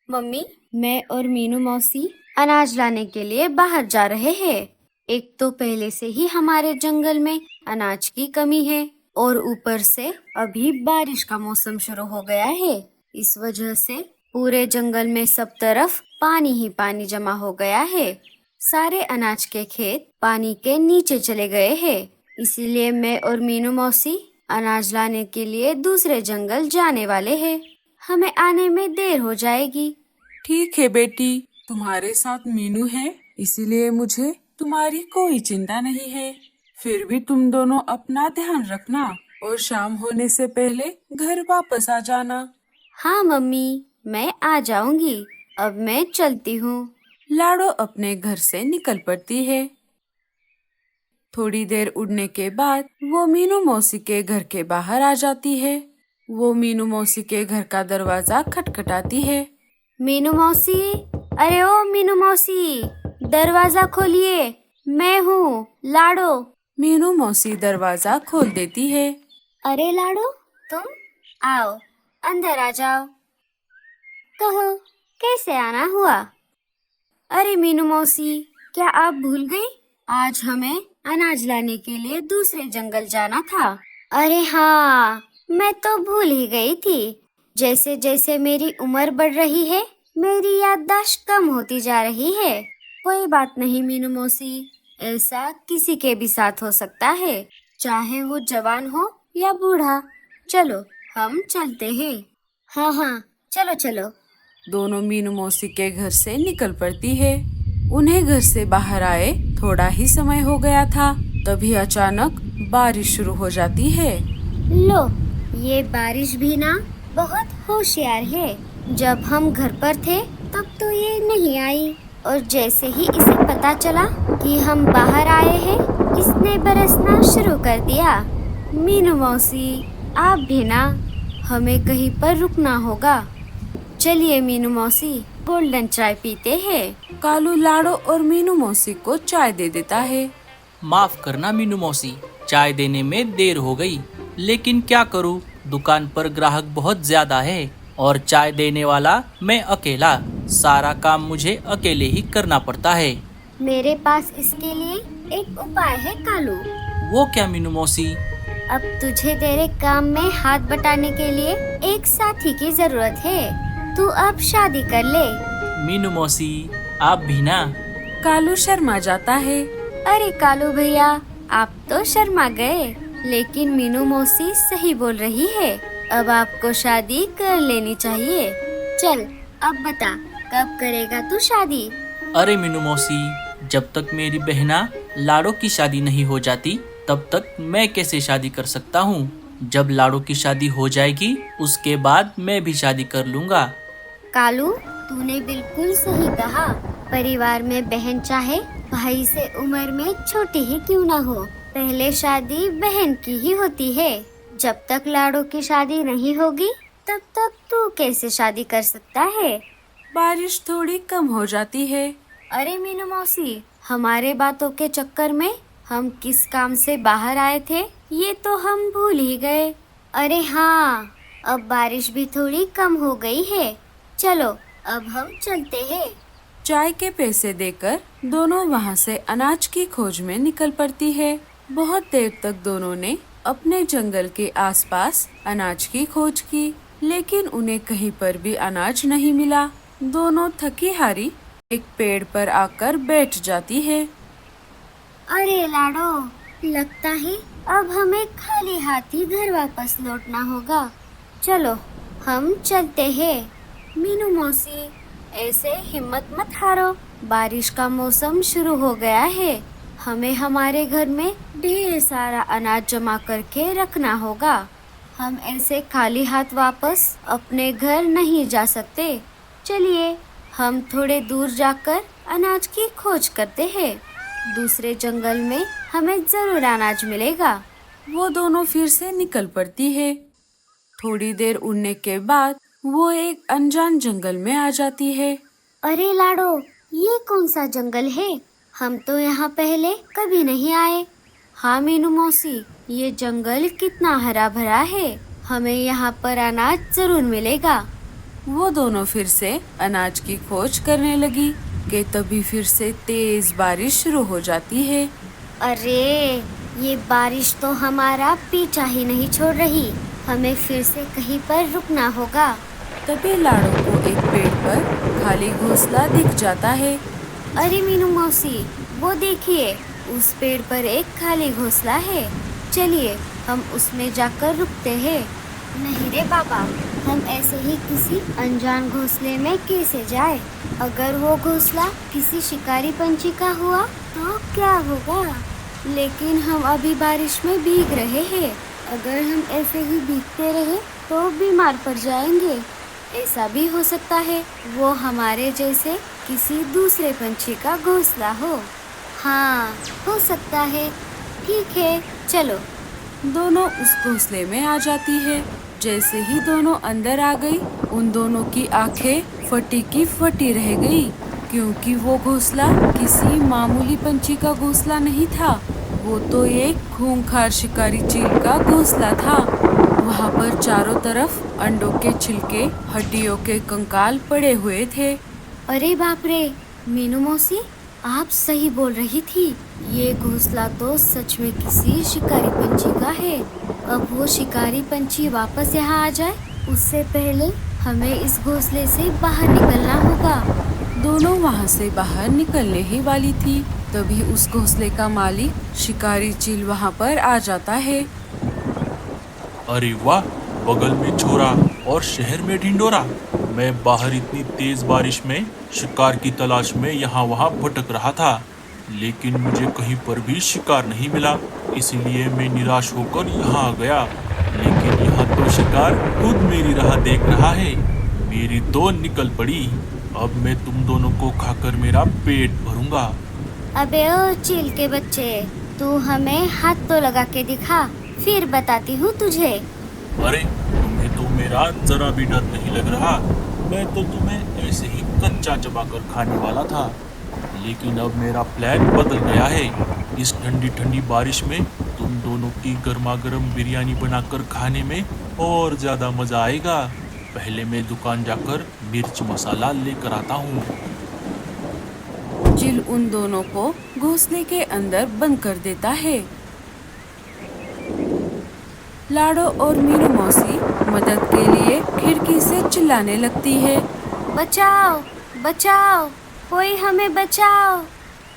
Mummy, मैं और मीनू मौसी अनाज लाने के लिए बाहर जा रहे हैं। एक तो पहले से ही हमारे जंगल में अनाज की कमी है और ऊपर से अभी बारिश का मौसम शुरू हो गया है। इस वजह से पूरे जंगल में सब तरफ पानी ही पानी जमा हो गया है। सारे अनाज के खेत पानी के नीचे चले गए हैं। इसीलिए मैं और मीनू मौसी अनाज लाने के लिए दूसरे जंगल जाने वाले हैं। हमें आने में देर हो जाएगी। ठीक है बेटी, तुम्हारे साथ मीनू है, इसीलिए मुझे तुम्हारी कोई चिंता नहीं है। फिर भी तुम दोनों अपना ध्यान रखना और शाम होने से पहले घर वापस आ जाना। हाँ मम्मी, मैं आ जाऊंगी। अब मैं चलती हूँ। लाडो अपने घर से निकल पड़ती है। थोड़ी देर उड़ने के बाद वो मीनू मौसी के घर के बाहर आ जाती है। वो मीनू मौसी के घर का दरवाजा खटखटाती है। मीनू मौसी, अरे ओ मीनू मौसी, दरवाजा खोलिए। मैं हूँ लाडो। मीनू मौसी दरवाजा खोल देती है। अरे लाडो, तुम आओ, अंदर आ जाओ। कहो, कैसे आना हुआ? अरे मीनू मौसी, क्या आप भूल गई? आज हमें अनाज लाने के लिए दूसरे जंगल जाना था। अरे हाँ, मैं तो भूल ही गई थी। जैसे जैसे मेरी उम्र बढ़ रही है, मेरी याददाश्त कम होती जा रही है। कोई बात नहीं मीनू मौसी, ऐसा किसी के भी साथ हो सकता है, चाहे वो जवान हो या बूढ़ा। चलो हम चलते हैं। हाँ हाँ, चलो चलो। दोनों मीनू मौसी के घर से निकल पड़ती है। उन्हें घर से बाहर आए थोड़ा ही समय हो गया था, तभी अचानक बारिश शुरू हो जाती है। लो, ये बारिश भी ना बहुत होशियार है। जब हम घर पर थे तब तो ये नहीं आई, और जैसे ही इसे पता चला कि हम बाहर आए हैं, इसने बरसना शुरू कर दिया। मीनू मौसी, आप भी ना, हमें कहीं पर रुकना होगा। चलिए मीनू मौसी, गोल्डन चाय पीते हैं। कालू लाडो और मीनू मौसी को चाय दे देता है। माफ करना मीनू मौसी, चाय देने में देर हो गई, लेकिन क्या करूं, दुकान पर ग्राहक बहुत ज्यादा है और चाय देने वाला मैं अकेला। सारा काम मुझे अकेले ही करना पड़ता है। मेरे पास इसके लिए एक उपाय है कालू। वो क्या मीनू मौसी? अब तुझे तेरे काम में हाथ बटाने के लिए एक साथी की जरूरत है। तू अब शादी कर ले। मीनू मौसी, आप भी ना? कालू शर्मा जाता है। अरे कालू भैया, आप तो शर्मा गए, लेकिन मीनू मौसी सही बोल रही है। अब आपको शादी कर लेनी चाहिए। चल, अब बता, कब करेगा तू शादी? अरे मीनू मौसी, जब तक मेरी बहना लाडो की शादी नहीं हो जाती, तब तक मैं कैसे शादी कर सकता हूँ? जब लाडो की शादी हो जाएगी, उसके बाद मैं भी शादी कर लूँगा। कालू, तूने बिल्कुल सही कहा। परिवार में बहन चाहे भाई से उम्र में छोटी ही क्यों ना हो, पहले शादी बहन की ही होती है। जब तक लाडो की शादी नहीं होगी, तब तक तू कैसे शादी कर सकता है? बारिश थोड़ी कम हो जाती है। अरे मीनू मौसी, हमारे बातों के चक्कर में हम किस काम से बाहर आए थे, ये तो हम भूल ही गए। अरे हाँ, अब बारिश भी थोड़ी कम हो गई है। चलो, अब हम चलते हैं। चाय के पैसे देकर दोनों वहाँ से अनाज की खोज में निकल पड़ती है। बहुत देर तक दोनों ने अपने जंगल के आसपास अनाज की खोज की, लेकिन उन्हें कहीं पर भी अनाज नहीं मिला। दोनों थकी हारी एक पेड़ पर आकर बैठ जाती है। अरे लाडो, लगता है अब हमें खाली हाथ ही घर वापस लौटना होगा। चलो, हम चलते हैं। मीनू मौसी, ऐसे हिम्मत मत हारो। बारिश का मौसम शुरू हो गया है। हमें हमारे घर में ढेर सारा अनाज जमा करके रखना होगा। हम ऐसे खाली हाथ वापस अपने घर नहीं जा सकते। चलिए, हम थोड़े दूर जाकर अनाज की खोज करते हैं। दूसरे जंगल में हमें जरूर अनाज मिलेगा। वो दोनों फिर से निकल पड़ती है। थोड़ी देर उड़ने के बाद वो एक अनजान जंगल में आ जाती है। अरे लाडो, ये कौन सा जंगल है? हम तो यहाँ पहले कभी नहीं आए। हाँ मीनू मौसी, ये जंगल कितना हरा भरा है। हमें यहाँ पर अनाज जरूर मिलेगा। वो दोनों फिर से अनाज की खोज करने लगी कि तभी फिर से तेज बारिश शुरू हो जाती है। अरे ये बारिश तो हमारा पीछा ही नहीं छोड़ रही, हमें फिर से कहीं पर रुकना होगा। तभी लाड़ो को एक पेड़ पर खाली घोंसला दिख जाता है। अरे मीनू मौसी, वो देखिए, उस पेड़ पर एक खाली घोंसला है। चलिए हम उसमें जाकर रुकते हैं। नहीं रे बाबा, हम ऐसे ही किसी अनजान घोंसले में कैसे जाए? अगर वो घोंसला किसी शिकारी पंछी का हुआ तो क्या होगा? लेकिन हम अभी बारिश में भीग रहे हैं, अगर हम ऐसे ही भीगते रहे तो बीमार पड़ जाएंगे। ऐसा भी हो सकता है वो हमारे जैसे किसी दूसरे पंछी का घोंसला हो। हाँ, हो सकता है। ठीक है, चलो। दोनों उस घोंसले में आ जाती है। जैसे ही दोनों अंदर आ गई, उन दोनों की आंखें फटी की फटी रह गई, क्योंकि वो घोंसला किसी मामूली पंछी का घोंसला नहीं था। वो तो एक खूंखार शिकारी चील का घोंसला था। वहाँ पर चारों तरफ अंडों के छिलके, हड्डियों के कंकाल पड़े हुए थे। अरे बाप रे, मीनू मौसी, आप सही बोल रही थी। ये घोंसला तो सच में किसी शिकारी पंछी का है। अब वो शिकारी पंछी वापस यहाँ आ जाए, उससे पहले हमें इस घोंसले से बाहर निकलना होगा। दोनों वहाँ से बाहर निकलने ही वाली थी, तभी उस घोंसले का मालिक शिकारी चील वहाँ पर आ जाता है। अरे वाह, बगल में छोरा और शहर में ढिंडोरा। मैं बाहर इतनी तेज बारिश में शिकार की तलाश में यहाँ वहाँ भटक रहा था, लेकिन मुझे कहीं पर भी शिकार नहीं मिला। इसलिए मैं निराश होकर यहाँ आ गया, लेकिन यहाँ तो शिकार खुद मेरी राह देख रहा है। मेरी तो निकल पड़ी। अब मैं तुम दोनों को खाकर मेरा पेट भरूंगा। अबे ओ चील के बच्चे, तू हमें हाथ तो लगा के दिखा, फिर बताती हूँ तुझे। अरे तुम्हें तो मेरा जरा भी डर नहीं लग रहा। मैं तो तुम्हें ऐसे ही कच्चा चबाकर खाने वाला था, लेकिन अब मेरा प्लान बदल गया है। इस ठंडी ठंडी बारिश में तुम दोनों की गर्मा गर्म बिरयानी बनाकर खाने में और ज़्यादा मज़ा आएगा। पहले मैं दुकान जाकर मिर्च मसाला लेकर आता हूँ। चील उन दोनों को घोंसले के अंदर बंद कर देता है। लाड़ो और मीनू मौसी मदद के लिए खिड़की से चिल्लाने लगती है। बचाओ, बचाओ, कोई हमें बचाओ,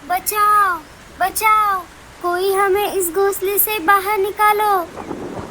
बचाओ, बचाओ, कोई हमें इस घोंसले से बाहर निकालो।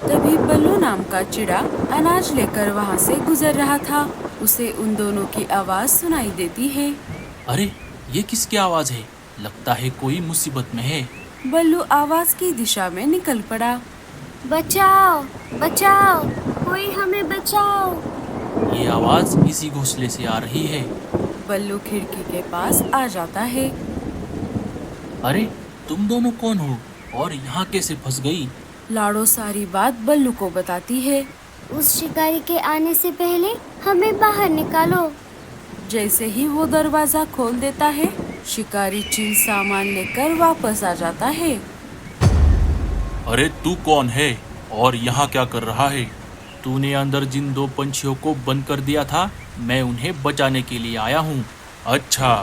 तभी बल्लू नाम का चिड़ा अनाज लेकर वहाँ से गुजर रहा था। उसे उन दोनों की आवाज सुनाई देती है। अरे ये किसकी आवाज है? लगता है कोई मुसीबत में है। बल्लू आवाज की दिशा में निकल पड़ा। बचाओ, बचाओ, कोई हमें बचाओ। ये आवाज इसी घोंसले से आ रही है। बल्लू खिड़की के पास आ जाता है। अरे तुम दोनों कौन हो और यहाँ कैसे फंस गई? लाड़ो सारी बात बल्लू को बताती है। उस शिकारी के आने से पहले हमें बाहर निकालो। जैसे ही वो दरवाजा खोल देता है, शिकारी चील सामान लेकर वापस आ जाता है। अरे तू कौन है और यहाँ क्या कर रहा है? तूने अंदर जिन दो पंछियों को बंद कर दिया था, मैं उन्हें बचाने के लिए आया हूँ। अच्छा,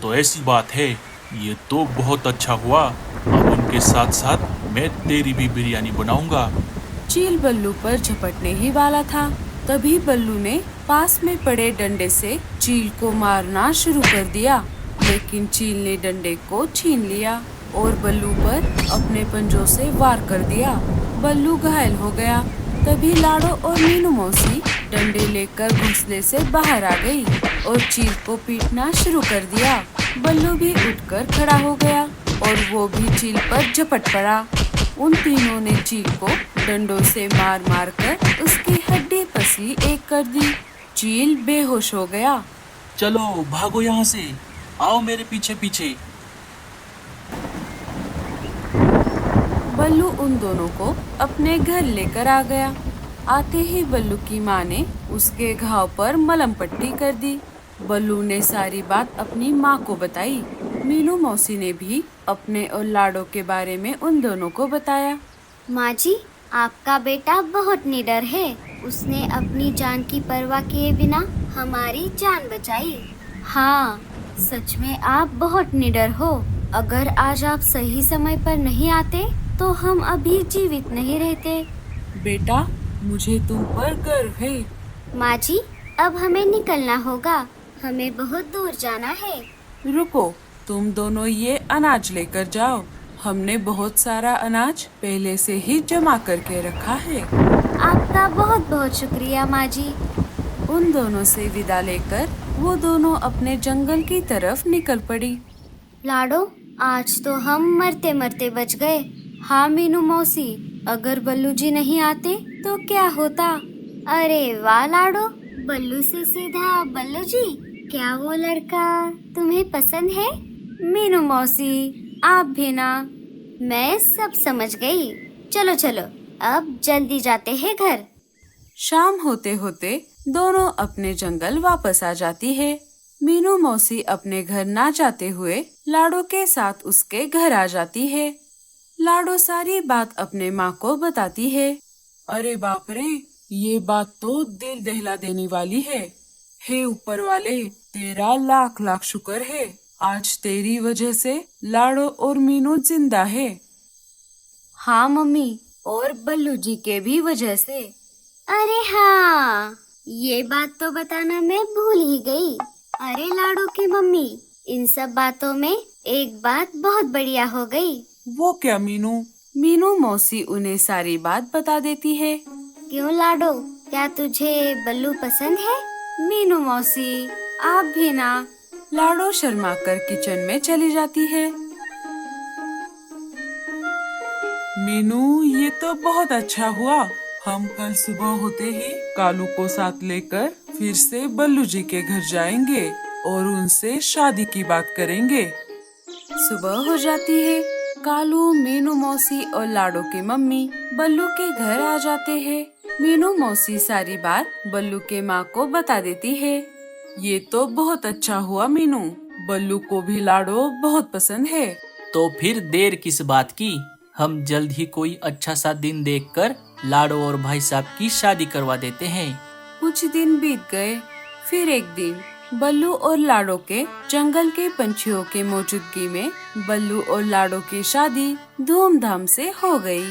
तो ऐसी बात है। ये तो बहुत अच्छा हुआ। अब उनके साथ साथ मैं तेरी भी बिरयानी बनाऊंगा। चील बल्लू पर झपटने ही वाला था, तभी बल्लू ने पास में पड़े डंडे से चील को मारना शुरू कर दिया। लेकिन चील ने डंडे को छीन लिया और बल्लू पर अपने पंजों से वार कर दिया। बल्लू घायल हो गया। तभी लाड़ो और मीनू मौसी डंडे लेकर घोंसले से बाहर आ गई और चील को पीटना शुरू कर दिया। बल्लू भी उठकर खड़ा हो गया और वो भी चील पर झपट पड़ा। उन तीनों ने चील को डंडों से मार मार कर उसकी हड्डी पसली एक कर दी। चील बेहोश हो गया। चलो भागो यहाँ से, आओ मेरे पीछे पीछे। बल्लू उन दोनों को अपने घर लेकर आ गया। आते ही बल्लू की माँ ने उसके घाव पर मलहम पट्टी कर दी। बल्लू ने सारी बात अपनी माँ को बताई। मीनू मौसी ने भी अपने और लाड़ो के बारे में उन दोनों को बताया। माँ जी, आपका बेटा बहुत निडर है। उसने अपनी जान की परवाह किए बिना हमारी जान बचाई। हाँ, सच में आप बहुत निडर हो। अगर आज आप सही समय पर नहीं आते तो हम अभी जीवित नहीं रहते। बेटा, मुझे तुम पर गर्व है। माँ जी, अब हमें निकलना होगा। हमें बहुत दूर जाना है। रुको, तुम दोनों ये अनाज लेकर जाओ। हमने बहुत सारा अनाज पहले से ही जमा करके रखा है। आपका बहुत बहुत शुक्रिया माँ जी। उन दोनों से विदा लेकर वो दोनों अपने जंगल की तरफ निकल पड़ी। लाडो, आज तो हम मरते मरते बच गए। हाँ मीनू मौसी, अगर बल्लू जी नहीं आते तो क्या होता। अरे वाह लाडो, बल्लू से सीधा बल्लू जी। क्या वो लड़का तुम्हें पसंद है? मीनू मौसी, आप भी ना। मैं सब समझ गई। चलो चलो, अब जल्दी जाते हैं घर। शाम होते होते दोनों अपने जंगल वापस आ जाती है। मीनू मौसी अपने घर ना जाते हुए लाडो के साथ उसके घर आ जाती है। लाडो सारी बात अपने माँ को बताती है। अरे बाप रे, ये बात तो दिल दहला देने वाली है। हे ऊपर वाले, तेरा लाख लाख शुक्र है। आज तेरी वजह से लाडो और मीनू जिंदा है। हाँ मम्मी, और बल्लू जी के भी वजह से। अरे हाँ, ये बात तो बताना मैं भूल ही गई। अरे लाडो की मम्मी, इन सब बातों में एक बात बहुत बढ़िया हो गई। वो क्या मीनू? मीनू मौसी उन्हें सारी बात बता देती है। क्यों लाडो, क्या तुझे बल्लू पसंद है? मीनू मौसी, आप भी ना। लाडो शर्मा कर किचन में चली जाती है। मीनू, ये तो बहुत अच्छा हुआ। हम कल सुबह होते ही कालू को साथ लेकर फिर से बल्लू जी के घर जाएंगे और उनसे शादी की बात करेंगे। सुबह हो जाती है। कालू, मीनू मौसी और लाडो की मम्मी बल्लू के घर आ जाते हैं। मीनू मौसी सारी बात बल्लू के माँ को बता देती है। ये तो बहुत अच्छा हुआ मीनू, बल्लू को भी लाडो बहुत पसंद है। तो फिर देर किस बात की, हम जल्द ही कोई अच्छा सा दिन देखकर लाडो और भाई साहब की शादी करवा देते हैं। कुछ दिन बीत गए। फिर एक दिन बल्लू और लाडो के जंगल के पंछियों के मौजूदगी में बल्लू और लाडो की शादी धूमधाम से हो गई।